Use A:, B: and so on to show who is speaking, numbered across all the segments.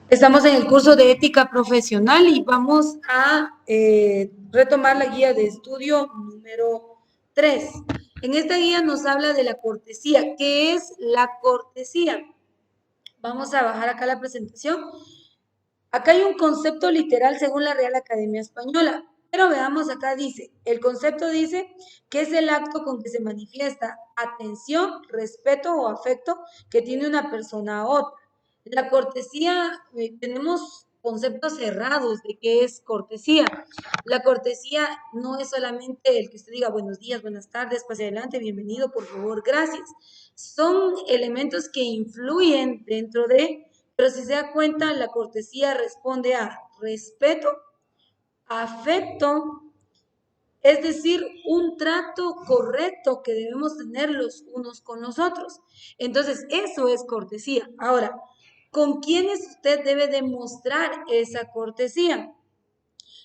A: Estamos en el curso de ética profesional y vamos a retomar la guía de estudio número 3. En esta guía nos habla de la cortesía. ¿Qué es la cortesía? Vamos a bajar acá la presentación. Acá hay un concepto literal según la Real Academia Española, pero veamos acá dice, el concepto dice que es el acto con que se manifiesta atención, respeto o afecto que tiene una persona a otra. La cortesía, tenemos conceptos cerrados de qué es cortesía. La cortesía no es solamente el que usted diga buenos días, buenas tardes, pase adelante, bienvenido, por favor, gracias. Son elementos que influyen dentro de, pero si se da cuenta, la cortesía responde a respeto, afecto, es decir, un trato correcto que debemos tener los unos con los otros. Entonces, eso es cortesía. Ahora, ¿con quiénes usted debe demostrar esa cortesía?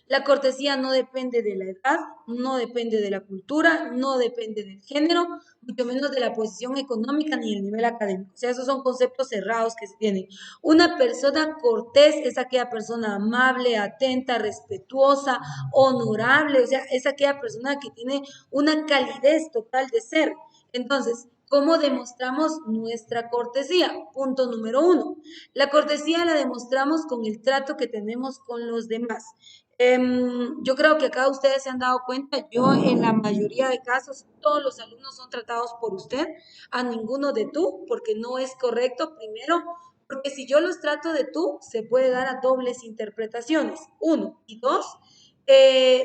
A: La cortesía no depende de la edad, no depende de la cultura, no depende del género, mucho menos de la posición económica ni el nivel académico. O sea, esos son conceptos cerrados que se tienen. Una persona cortés es aquella persona amable, atenta, respetuosa, honorable, o sea, es aquella persona que tiene una calidez total de ser. Entonces, ¿cómo demostramos nuestra cortesía? Punto número uno. La cortesía la demostramos con el trato que tenemos con los demás. Yo creo que acá ustedes se han dado cuenta, yo en la mayoría de casos, todos los alumnos son tratados por usted, a ninguno de tú, porque no es correcto, primero, porque si yo los trato de tú, se puede dar a dobles interpretaciones, uno, y dos,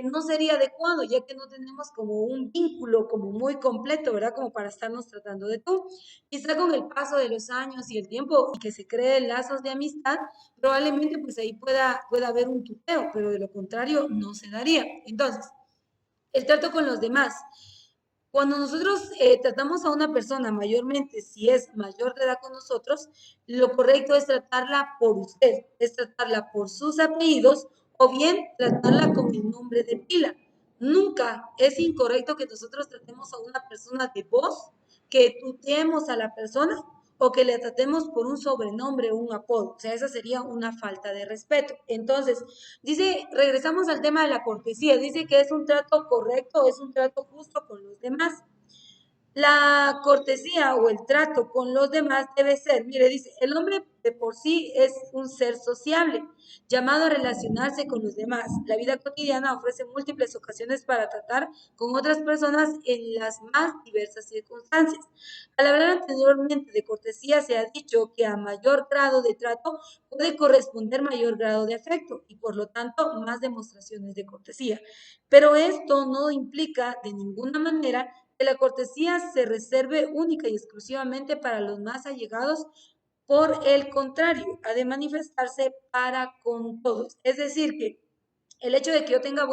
A: no sería adecuado, ya que no tenemos como un vínculo como muy completo, ¿verdad? Como para estarnos tratando de tú. Quizá con el paso de los años y el tiempo y que se creen lazos de amistad, probablemente pues ahí pueda haber un tuteo, pero de lo contrario no se daría. Entonces, el trato con los demás. Cuando nosotros tratamos a una persona mayormente, si es mayor de edad con nosotros, lo correcto es tratarla por usted, es tratarla por sus apellidos o bien tratarla con el nombre de pila. Nunca es incorrecto que nosotros tratemos a una persona de voz, que tuteemos a la persona o que le tratemos por un sobrenombre o un apodo. O sea, esa sería una falta de respeto. Entonces, dice, regresamos al tema de la cortesía, dice que es un trato correcto, es un trato justo con los demás. La cortesía o el trato con los demás debe ser, mire, dice, el hombre de por sí es un ser sociable, llamado a relacionarse con los demás. La vida cotidiana ofrece múltiples ocasiones para tratar con otras personas en las más diversas circunstancias. Al hablar anteriormente de cortesía, se ha dicho que a mayor grado de trato puede corresponder mayor grado de afecto y por lo tanto más demostraciones de cortesía. Pero esto no implica de ninguna manera que la cortesía se reserve única y exclusivamente para los más allegados. Por el contrario, ha de manifestarse para con todos. Es decir, que el hecho de que yo tenga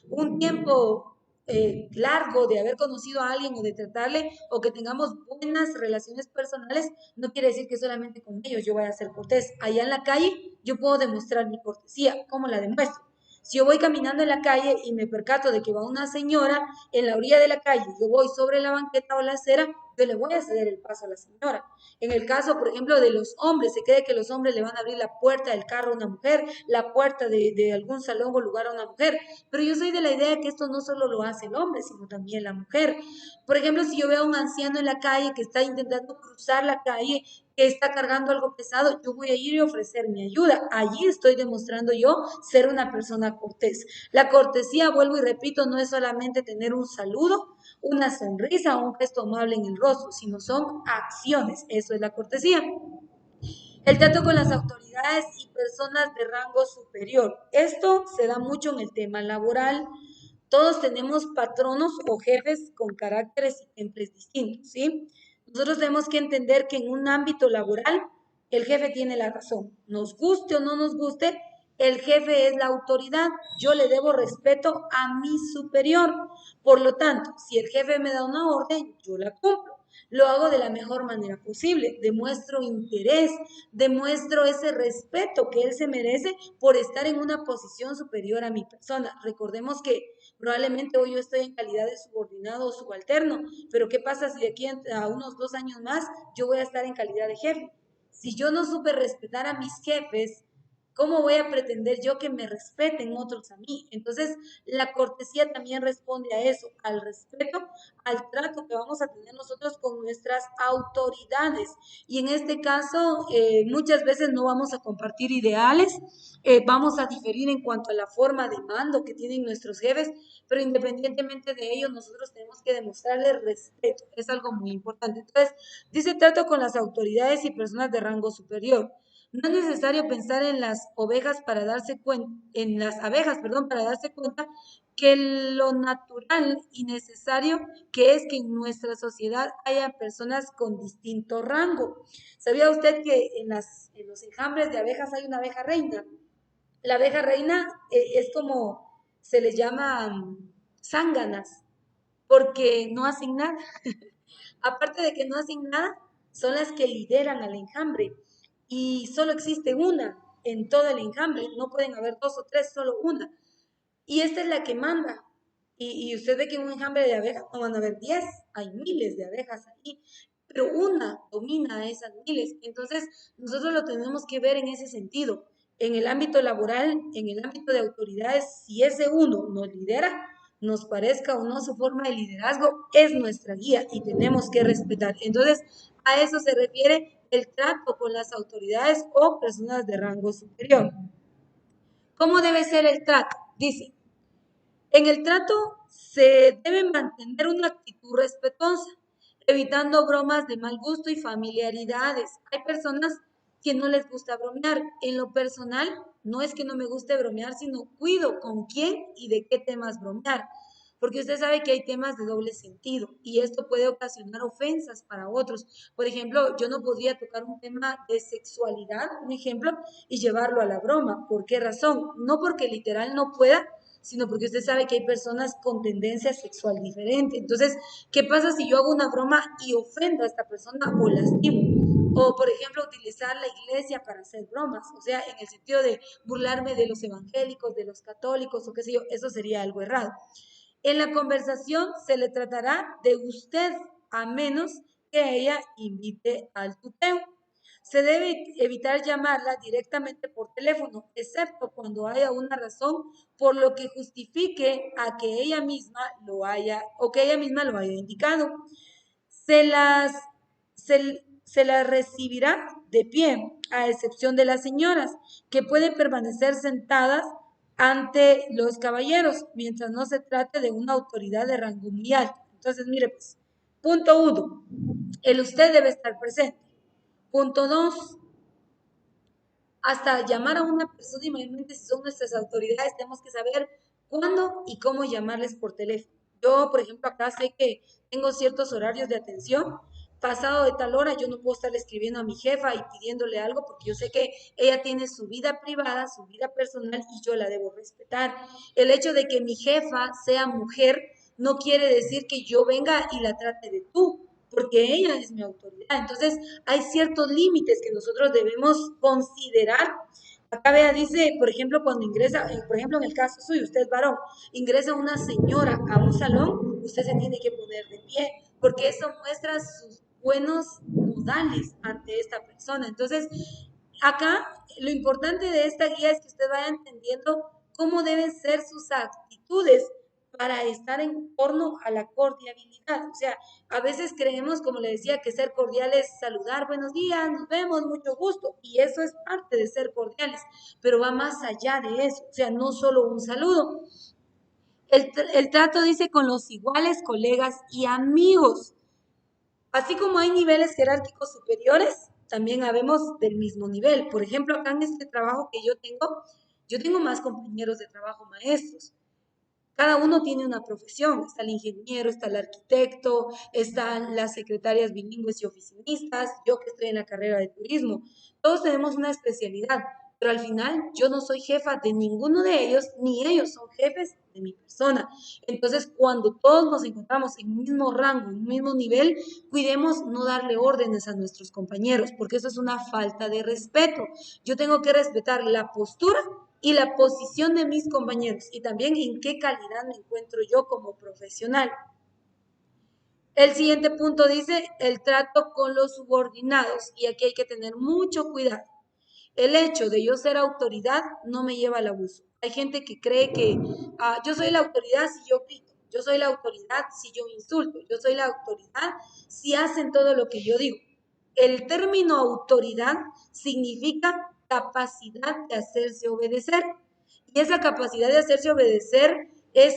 A: un tiempo largo de haber conocido a alguien o de tratarle o que tengamos buenas relaciones personales, no quiere decir que solamente con ellos yo vaya a ser cortés. Allá en la calle yo puedo demostrar mi cortesía. ¿Cómo la demuestro? Si yo voy caminando en la calle y me percato de que va una señora en la orilla de la calle, yo voy sobre la banqueta o la acera, yo le voy a ceder el paso a la señora. En el caso, por ejemplo, de los hombres, se cree que los hombres le van a abrir la puerta del carro a una mujer, la puerta de algún salón o lugar a una mujer, pero yo soy de la idea que esto no solo lo hace el hombre, sino también la mujer. Por ejemplo, si yo veo a un anciano en la calle que está intentando cruzar la calle, que está cargando algo pesado, yo voy a ir y ofrecer mi ayuda. Allí estoy demostrando yo ser una persona cortés. La cortesía, vuelvo y repito, no es solamente tener un saludo, una sonrisa o un gesto amable en el rostro, sino son acciones. Eso es la cortesía. El trato con las autoridades y personas de rango superior. Esto se da mucho en el tema laboral. Todos tenemos patronos o jefes con caracteres y temples distintos, ¿sí? Nosotros tenemos que entender que en un ámbito laboral el jefe tiene la razón. Nos guste o no nos guste, el jefe es la autoridad. Yo le debo respeto a mi superior. Por lo tanto, si el jefe me da una orden, yo la cumplo. Lo hago de la mejor manera posible. Demuestro interés, demuestro ese respeto que él se merece por estar en una posición superior a mi persona. Recordemos que probablemente hoy yo estoy en calidad de subordinado o subalterno, pero ¿qué pasa si de aquí a unos 2 años más yo voy a estar en calidad de jefe? Si yo no supe respetar a mis jefes, ¿Cómo voy a pretender yo que me respeten otros a mí? Entonces, la cortesía también responde a eso, al respeto, al trato que vamos a tener nosotros con nuestras autoridades. Y en este caso, muchas veces no vamos a compartir ideales, vamos a diferir en cuanto a la forma de mando que tienen nuestros jefes, pero independientemente de ello, nosotros tenemos que demostrarles respeto. Es algo muy importante. Entonces, dice trato con las autoridades y personas de rango superior. No es necesario pensar en las ovejas para darse cuenta, en las abejas, perdón, para darse cuenta que lo natural y necesario que es que en nuestra sociedad haya personas con distinto rango. ¿Sabía usted que en los enjambres de abejas hay una abeja reina? La abeja reina es como se les llama zánganas, porque no hacen nada. Aparte de que no hacen nada, son las que lideran al enjambre y solo existe una en todo el enjambre, no pueden haber dos o tres, solo una. Y esta es la que manda. Y usted ve que en un enjambre de abejas no van a haber 10, hay miles de abejas ahí, pero una domina a esas miles. Entonces, nosotros lo tenemos que ver en ese sentido. En el ámbito laboral, en el ámbito de autoridades, si ese uno nos lidera, nos parezca o no su forma de liderazgo, es nuestra guía y tenemos que respetar. Entonces, a eso se refiere el trato con las autoridades o personas de rango superior. ¿Cómo debe ser el trato? Dice, en el trato se debe mantener una actitud respetuosa, evitando bromas de mal gusto y familiaridades. Hay personas que no les gusta bromear. En lo personal, no es que no me guste bromear, sino cuido con quién y de qué temas bromear. Porque usted sabe que hay temas de doble sentido y esto puede ocasionar ofensas para otros. Por ejemplo, yo no podría tocar un tema de sexualidad, un ejemplo, y llevarlo a la broma. ¿Por qué razón? No porque literal no pueda, sino porque usted sabe que hay personas con tendencia sexual diferente. Entonces, ¿qué pasa si yo hago una broma y ofendo a esta persona o lastimo? O, por ejemplo, utilizar la iglesia para hacer bromas, o sea, en el sentido de burlarme de los evangélicos, de los católicos o qué sé yo, eso sería algo errado. En la conversación se le tratará de usted, a menos que ella invite al tuteo. Se debe evitar llamarla directamente por teléfono, excepto cuando haya una razón por lo que justifique a que ella misma lo haya o que ella misma lo haya indicado. Se las, se las recibirá de pie, a excepción de las señoras, que pueden permanecer sentadas ante los caballeros, mientras no se trate de una autoridad de rango muy alto. Entonces, mire, pues, punto uno, el usted debe estar presente. Punto dos, hasta llamar a una persona, imagínate si son nuestras autoridades, tenemos que saber cuándo y cómo llamarles por teléfono. Yo, por ejemplo, acá sé que tengo ciertos horarios de atención. Pasado de tal hora, yo no puedo estar escribiendo a mi jefa y pidiéndole algo porque yo sé que ella tiene su vida privada, su vida personal y yo la debo respetar. El hecho de que mi jefa sea mujer no quiere decir que yo venga y la trate de tú, porque ella es mi autoridad. Entonces, hay ciertos límites que nosotros debemos considerar. Acá vea, dice, por ejemplo, cuando ingresa, por ejemplo, en el caso suyo, usted es varón, ingresa una señora a un salón, usted se tiene que poner de pie, porque eso muestra sus buenos modales ante esta persona. Entonces, acá lo importante de esta guía es que usted vaya entendiendo cómo deben ser sus actitudes para estar en torno a la cordialidad. O sea, a veces creemos, como le decía, que ser cordial es saludar, buenos días, nos vemos, mucho gusto, y eso es parte de ser cordiales, pero va más allá de eso, o sea, no solo un saludo. El trato dice con los iguales, colegas y amigos. Así como hay niveles jerárquicos superiores, también habemos del mismo nivel. Por ejemplo, acá en este trabajo que yo tengo más compañeros de trabajo maestros. Cada uno tiene una profesión, está el ingeniero, está el arquitecto, están las secretarias bilingües y oficinistas, yo que estoy en la carrera de turismo. Todos tenemos una especialidad, pero al final yo no soy jefa de ninguno de ellos, ni ellos son jefes de mi persona. Entonces, cuando todos nos encontramos en un mismo rango, en un mismo nivel, cuidemos no darle órdenes a nuestros compañeros, porque eso es una falta de respeto. Yo tengo que respetar la postura y la posición de mis compañeros y también en qué calidad me encuentro yo como profesional. El siguiente punto dice el trato con los subordinados y aquí hay que tener mucho cuidado. El hecho de yo ser autoridad no me lleva al abuso. Hay gente que cree que yo soy la autoridad si yo grito, yo soy la autoridad si yo insulto, yo soy la autoridad si hacen todo lo que yo digo. El término autoridad significa capacidad de hacerse obedecer. Y esa capacidad de hacerse obedecer es,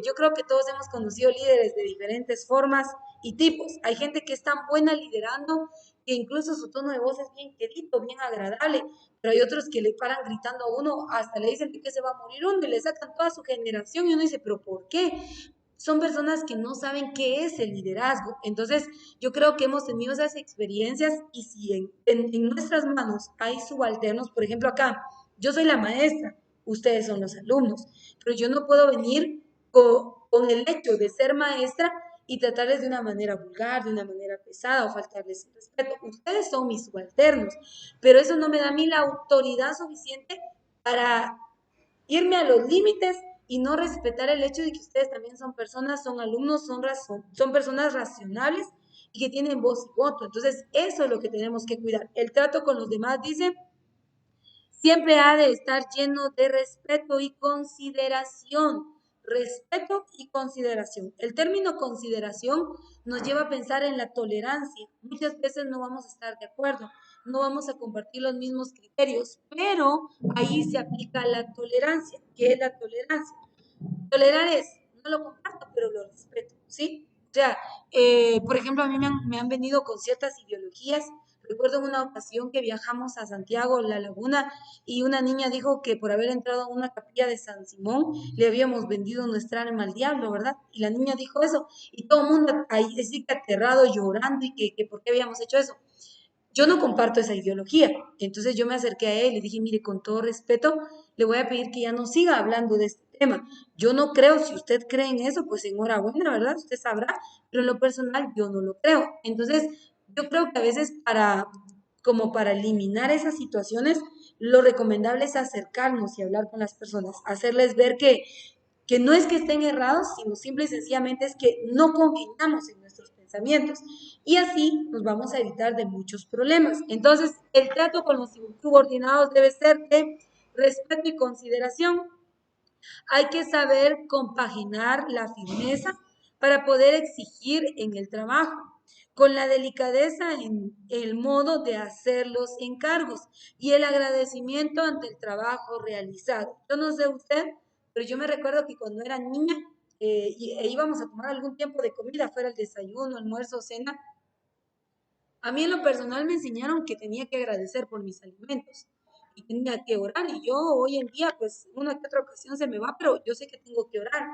A: yo creo que todos hemos conocido líderes de diferentes formas y tipos. Hay gente que es tan buena liderando que incluso su tono de voz es bien querido, bien agradable, pero hay otros que le paran gritando a uno, hasta le dicen que se va a morir uno y le sacan toda su generación y uno dice, pero ¿por qué? Son personas que no saben qué es el liderazgo. Entonces, yo creo que hemos tenido esas experiencias y si en nuestras manos hay subalternos, por ejemplo acá, yo soy la maestra, ustedes son los alumnos, pero yo no puedo venir con el hecho de ser maestra y tratarles de una manera vulgar, de una manera pesada o faltarles el respeto. Ustedes son mis subalternos, pero eso no me da a mí la autoridad suficiente para irme a los límites y no respetar el hecho de que ustedes también son personas, son alumnos, son personas racionales y que tienen voz y voto. Entonces, eso es lo que tenemos que cuidar. El trato con los demás, dice, siempre ha de estar lleno de respeto y consideración. Respeto y consideración. El término consideración nos lleva a pensar en la tolerancia. Muchas veces no vamos a estar de acuerdo, no vamos a compartir los mismos criterios, pero ahí se aplica la tolerancia. ¿Qué es la tolerancia? Tolerar es, no lo comparto, pero lo respeto, ¿sí? O sea, por ejemplo, a mí me han venido con ciertas ideologías. Recuerdo en una ocasión que viajamos a Santiago, La Laguna, y una niña dijo que por haber entrado a una capilla de San Simón le habíamos vendido nuestra alma al diablo, ¿verdad? Y la niña dijo eso, y todo el mundo ahí sí que aterrado, llorando, y que por qué habíamos hecho eso. Yo no comparto esa ideología. Entonces yo me acerqué a él y le dije, mire, con todo respeto, le voy a pedir que ya no siga hablando de este tema. Yo no creo, si usted cree en eso, pues enhorabuena, ¿verdad? Usted sabrá, pero en lo personal yo no lo creo. Entonces, yo creo que a veces como para eliminar esas situaciones, lo recomendable es acercarnos y hablar con las personas, hacerles ver que no es que estén errados, sino simple y sencillamente es que no congeniamos en nuestros pensamientos. Y así nos vamos a evitar de muchos problemas. Entonces, el trato con los subordinados debe ser de respeto y consideración. Hay que saber compaginar la firmeza para poder exigir en el trabajo, con la delicadeza en el modo de hacer los encargos y el agradecimiento ante el trabajo realizado. Yo no sé usted, pero yo me recuerdo que cuando era niña íbamos a tomar algún tiempo de comida, fuera el desayuno, almuerzo, cena, a mí en lo personal me enseñaron que tenía que agradecer por mis alimentos y tenía que orar y yo hoy en día pues una que otra ocasión se me va, pero yo sé que tengo que orar.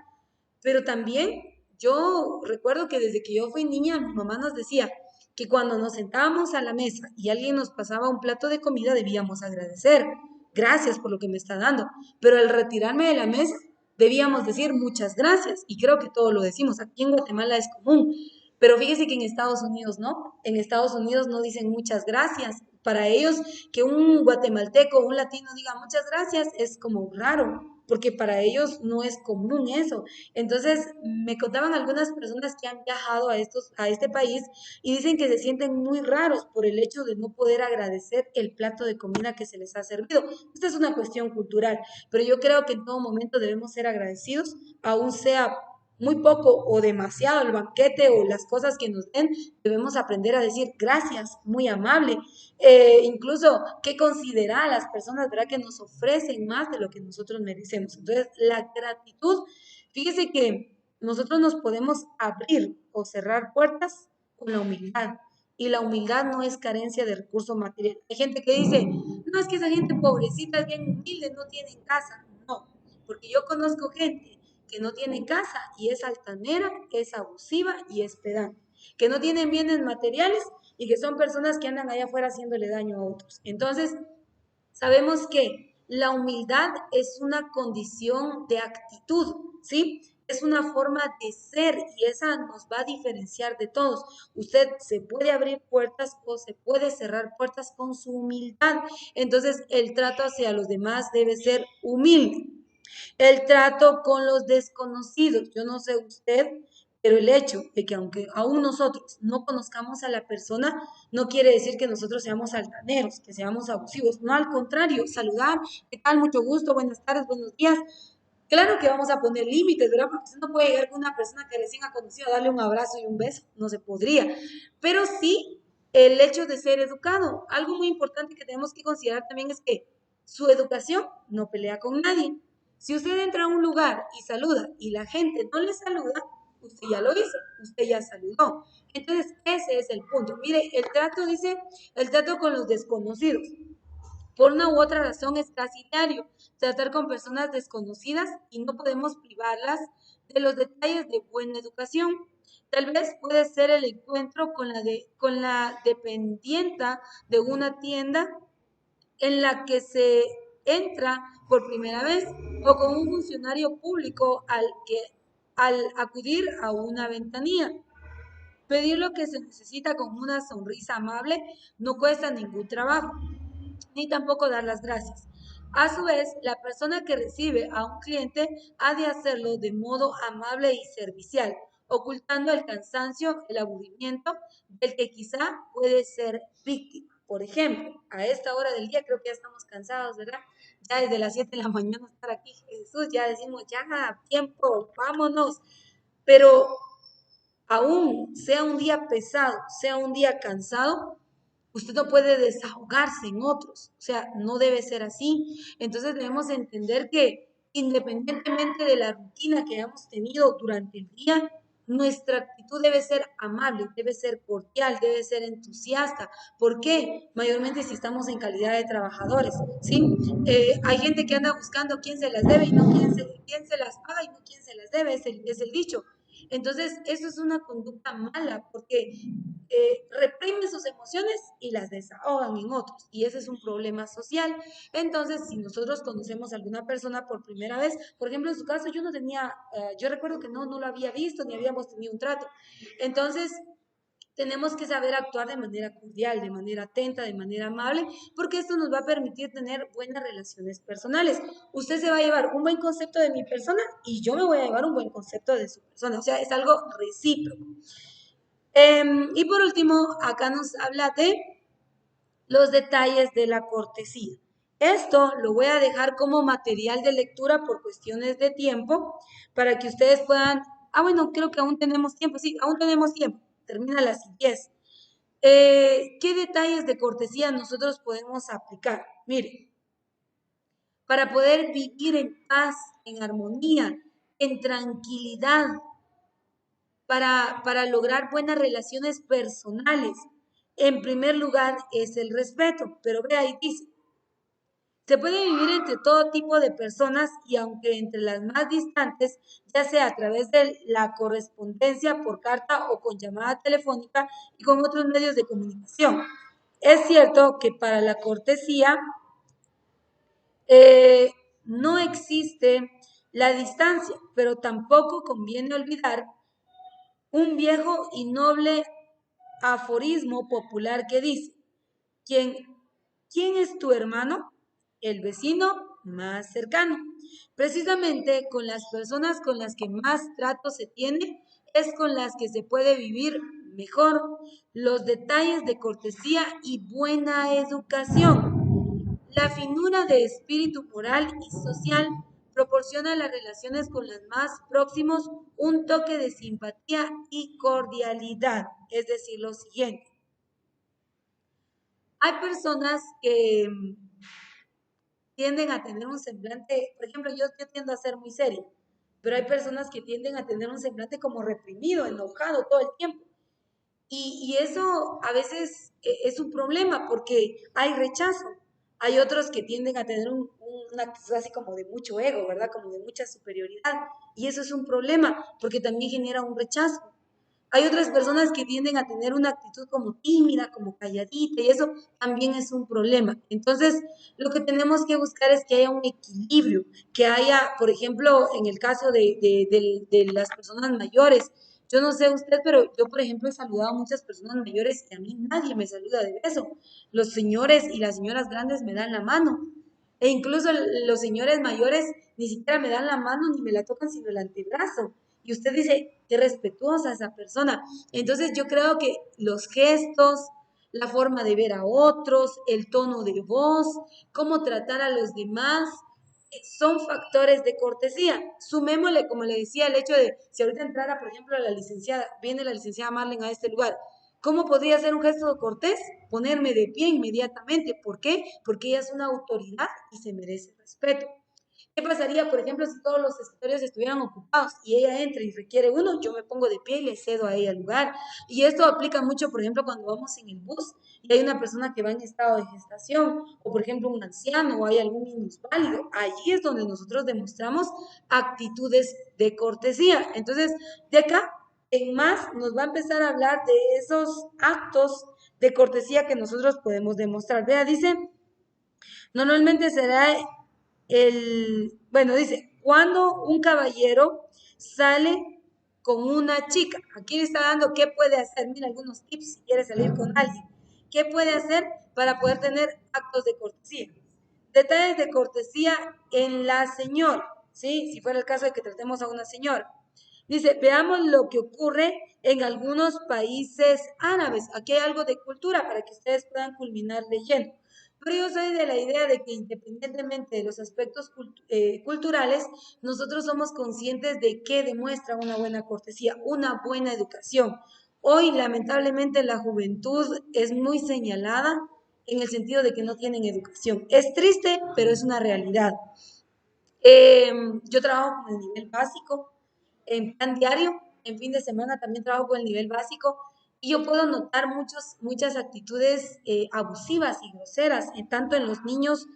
A: Pero también yo recuerdo que desde que yo fui niña mi mamá nos decía que cuando nos sentábamos a la mesa y alguien nos pasaba un plato de comida debíamos agradecer, gracias por lo que me está dando, pero al retirarme de la mesa debíamos decir muchas gracias y creo que todo lo decimos, aquí en Guatemala es común, pero fíjese que en Estados Unidos no. En Estados Unidos no dicen muchas gracias. Para ellos, que un guatemalteco o un latino diga muchas gracias es como raro, porque para ellos no es común eso. Entonces, me contaban algunas personas que han viajado a este país y dicen que se sienten muy raros por el hecho de no poder agradecer el plato de comida que se les ha servido. Esta es una cuestión cultural, pero yo creo que en todo momento debemos ser agradecidos, aún sea muy poco o demasiado el banquete o las cosas que nos den, debemos aprender a decir gracias, muy amable, incluso que considerar a las personas, ¿verdad? Que nos ofrecen más de lo que nosotros merecemos. Entonces, la gratitud, fíjese que nosotros nos podemos abrir o cerrar puertas con la humildad. Y la humildad no es carencia de recursos materiales. Hay gente que dice, no, es que esa gente pobrecita es bien humilde, no tiene casa. No, porque yo conozco gente que no tiene casa y es altanera, es abusiva y es pedante, que no tienen bienes materiales y que son personas que andan allá afuera haciéndole daño a otros. Entonces, sabemos que la humildad es una condición de actitud, ¿sí? Es una forma de ser y esa nos va a diferenciar de todos. Usted se puede abrir puertas o se puede cerrar puertas con su humildad. Entonces, el trato hacia los demás debe ser humilde. El trato con los desconocidos. Yo no sé usted, Pero el hecho de que aunque aún nosotros no conozcamos a la persona, no quiere decir que nosotros seamos altaneros, que seamos abusivos. No, al contrario, saludar, ¿qué tal? Mucho gusto, buenas tardes, buenos días. Claro que vamos a poner límites, ¿verdad? Porque usted no puede llegar con una persona que recién ha conocido a darle un abrazo y un beso, no se podría. Pero sí el hecho de ser educado. Algo muy importante que tenemos que considerar también es que su educación no pelea con nadie. Si usted entra a un lugar y saluda y la gente no le saluda, usted ya lo hizo, usted ya saludó. Entonces, ese es el punto. Mire, el trato dice, el trato con los desconocidos. Por una u otra razón es casi diario tratar con personas desconocidas y no podemos privarlas de los detalles de buena educación. Tal vez puede ser el encuentro con la dependienta de una tienda en la que se entra por primera vez o con un funcionario público al acudir a una ventanilla. Pedir lo que se necesita con una sonrisa amable no cuesta ningún trabajo, ni tampoco dar las gracias. A su vez, la persona que recibe a un cliente ha de hacerlo de modo amable y servicial, ocultando el cansancio, el aburrimiento del que quizá puede ser víctima. Por ejemplo, a esta hora del día creo que ya estamos cansados, ¿verdad? Ya desde las 7 de la mañana estar aquí, Jesús, ya decimos, ya, tiempo, vámonos. Pero aún sea un día pesado, sea un día cansado, usted no puede desahogarse en otros, o sea, no debe ser así. Entonces debemos entender que independientemente de la rutina que hayamos tenido durante el día, nuestra actitud debe ser amable, debe ser cordial, debe ser entusiasta. ¿Por qué? Mayormente si estamos en calidad de trabajadores, ¿sí? Hay gente que anda buscando quién se las debe y no quién se las paga y no quién se las debe, es el dicho. Entonces, eso es una conducta mala porque reprimen sus emociones y las desahogan en otros. Y ese es un problema social. Entonces, si nosotros conocemos a alguna persona por primera vez, por ejemplo, en su caso, yo no tenía, yo recuerdo que no lo había visto ni habíamos tenido un trato. Entonces, tenemos que saber actuar de manera cordial, de manera atenta, de manera amable, porque esto nos va a permitir tener buenas relaciones personales. Usted se va a llevar un buen concepto de mi persona y yo me voy a llevar un buen concepto de su persona. O sea, es algo recíproco. Y por último, acá nos habla de los detalles de la cortesía. Esto lo voy a dejar como material de lectura por cuestiones de tiempo para que ustedes puedan... Ah, bueno, creo que aún tenemos tiempo. Sí, aún tenemos tiempo. Termina a las 10. ¿Qué detalles de cortesía nosotros podemos aplicar? Mire, para poder vivir en paz, en armonía, en tranquilidad, para lograr buenas relaciones personales. En primer lugar es el respeto, pero vea ahí dice, se puede vivir entre todo tipo de personas y aunque entre las más distantes, ya sea a través de la correspondencia por carta o con llamada telefónica y con otros medios de comunicación. Es cierto que para la cortesía eh, no existe la distancia, pero tampoco conviene olvidar un viejo y noble aforismo popular que dice, ¿quién, ¿quién es tu hermano? El vecino más cercano. Precisamente con las personas con las que más trato se tiene es con las que se puede vivir mejor. Los detalles de cortesía y buena educación. La finura de espíritu moral y social proporciona a las relaciones con los más próximos un toque de simpatía y cordialidad. Es decir, lo siguiente. Hay personas que tienden a tener un semblante, por ejemplo, yo tiendo a ser muy seria, pero hay personas que tienden a tener un semblante como reprimido, enojado todo el tiempo. Y eso a veces es un problema porque hay rechazo. Hay otros que tienden a tener una actitud así como de mucho ego, ¿verdad? Como de mucha superioridad. Y eso es un problema porque también genera un rechazo. Hay otras personas que tienden a tener una actitud como tímida, como calladita, y eso también es un problema. Entonces, lo que tenemos que buscar es que haya un equilibrio, que haya, por ejemplo, en el caso de las personas mayores, yo no sé usted, pero yo, por ejemplo, he saludado a muchas personas mayores y a mí nadie me saluda de beso. Los señores y las señoras grandes me dan la mano. E incluso los señores mayores ni siquiera me dan la mano ni me la tocan, sino el antebrazo. y usted dice, qué respetuosa esa persona. Entonces yo creo que los gestos, la forma de ver a otros, el tono de voz, cómo tratar a los demás, son factores de cortesía. Sumémosle, como le decía, el hecho de, si ahorita entrara, por ejemplo, la licenciada, viene la licenciada Marlene a este lugar, ¿cómo podría ser un gesto cortés? Ponerme de pie inmediatamente. ¿Por qué? Porque ella es una autoridad y se merece respeto. ¿Qué pasaría, por ejemplo, si todos los escritorios estuvieran ocupados y ella entra y requiere uno? Yo me pongo de pie y le cedo a ella el lugar. Y esto aplica mucho, por ejemplo, cuando vamos en el bus y hay una persona que va en estado de gestación, o por ejemplo un anciano, o hay algún minusválido. Allí es donde nosotros demostramos actitudes de cortesía. Entonces, de acá en más nos va a empezar a hablar de esos actos de cortesía que nosotros podemos demostrar. Vea, dice, normalmente será bueno, dice, cuando un caballero sale con una chica, aquí le está dando qué puede hacer, mira algunos tips si quiere salir con alguien, qué puede hacer para poder tener actos de cortesía. Detalles de cortesía en la señora, ¿sí? Si fuera el caso de que tratemos a una señora. Dice, veamos lo que ocurre en algunos países árabes. Aquí hay algo de cultura para que ustedes puedan culminar leyendo. Pero yo soy de la idea de que independientemente de los aspectos culturales, nosotros somos conscientes de qué demuestra una buena cortesía, una buena educación. Hoy, lamentablemente, la juventud es muy señalada en el sentido de que no tienen educación. Es triste, pero es una realidad. Yo trabajo con el nivel básico, en plan diario, en fin de semana también trabajo con el nivel básico y yo puedo notar muchas actitudes abusivas y groseras, tanto en los niños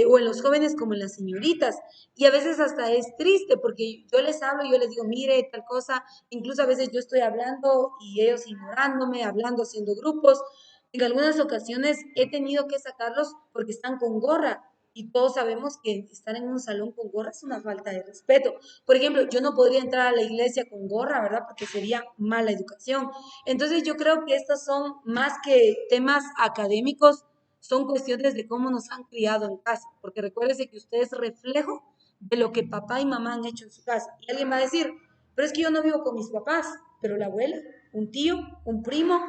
A: o en los jóvenes como en las señoritas. Y a veces hasta es triste porque yo les hablo y yo les digo, mire, tal cosa, incluso a veces yo estoy hablando y ellos ignorándome, hablando, haciendo grupos. En algunas ocasiones he tenido que sacarlos porque están con gorra y todos sabemos que estar en un salón con gorra es una falta de respeto. Por ejemplo, yo no podría entrar a la iglesia con gorra, ¿verdad? Porque sería mala educación. Entonces yo creo que estos son más que temas académicos, son cuestiones de cómo nos han criado en casa, porque recuérdese que usted es reflejo de lo que papá y mamá han hecho en su casa. Y alguien va a decir, pero es que yo no vivo con mis papás, pero la abuela, un tío, un primo,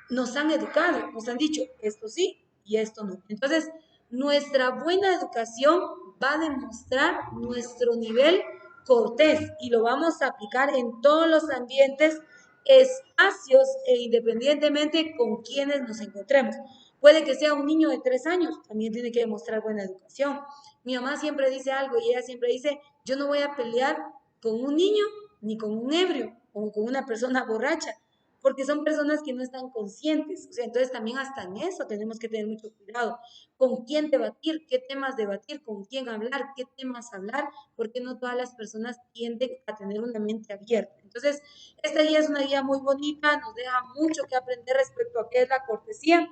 A: nos han educado, nos han dicho esto sí y esto no. Entonces, nuestra buena educación va a demostrar nuestro nivel cortés y lo vamos a aplicar en todos los ambientes, espacios e independientemente con quienes nos encontremos. Puede que sea un niño de 3 años, también tiene que demostrar buena educación. Mi mamá siempre dice algo y ella siempre dice, yo no voy a pelear con un niño ni con un ebrio o con una persona borracha, porque son personas que no están conscientes. O sea, entonces también hasta en eso tenemos que tener mucho cuidado. Con quién debatir, qué temas debatir, con quién hablar, qué temas hablar, porque no todas las personas tienden a tener una mente abierta. Entonces, esta guía es una guía muy bonita, nos deja mucho que aprender respecto a qué es la cortesía.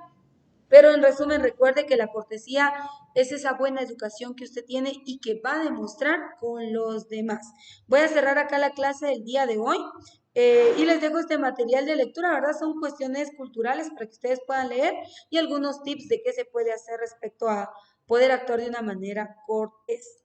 A: Pero en resumen, recuerde que la cortesía es esa buena educación que usted tiene y que va a demostrar con los demás. Voy a cerrar acá la clase del día de hoy y les dejo este material de lectura, ¿verdad? Son cuestiones culturales para que ustedes puedan leer y algunos tips de qué se puede hacer respecto a poder actuar de una manera cortés.